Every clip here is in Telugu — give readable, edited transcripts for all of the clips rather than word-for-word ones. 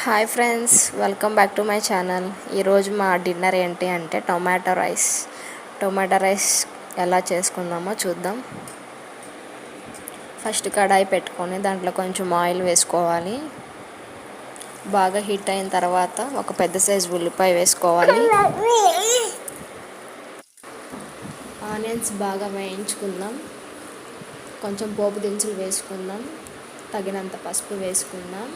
Hi friends, welcome back to my channel. ఈరోజు మా డిన్నర్ ఏంటి అంటే టొమాటో రైస్ ఎలా చేసుకుందామో చూద్దాం. ఫస్ట్ కడాయి పెట్టుకొని దాంట్లో కొంచెం ఆయిల్ వేసుకోవాలి. బాగా హీట్ అయిన తర్వాత ఒక పెద్ద సైజు ఉల్లిపాయ వేసుకోవాలి. ఆనియన్స్ బాగా వేయించుకుందాం. కొంచెం పోపు దినుసులు వేసుకుందాం. తగినంత పసుపు వేసుకుందాం.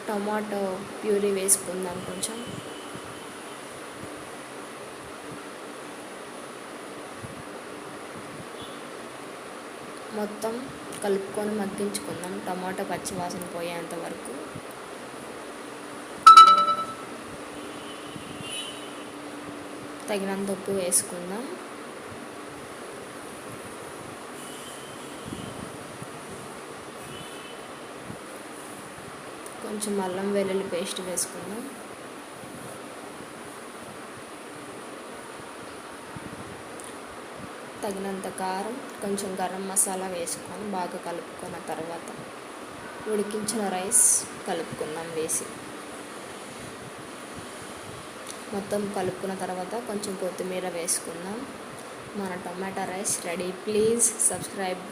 టమాటో ప్యూరీ వేసుకుందాం. కొంచెం మొత్తం కలుపుకొని మగ్గించుకుందాం. టమాటో పచ్చివాసన పోయేంత వరకు. తగినంత ఉప్పు వేసుకుందాం. కొంచెం అల్లం వెల్లుల్లి పేస్ట్ వేసుకుందాం. తగినంత కారం, కొంచెం గరం మసాలా వేసుకొని బాగా కలుపుకున్న తర్వాత ఉడికించిన రైస్ కలుపుకుందాం. వేసి మొత్తం కలుపుకున్న తర్వాత కొంచెం కొత్తిమీర వేసుకుందాం. మన tomato rice ready. Please subscribe.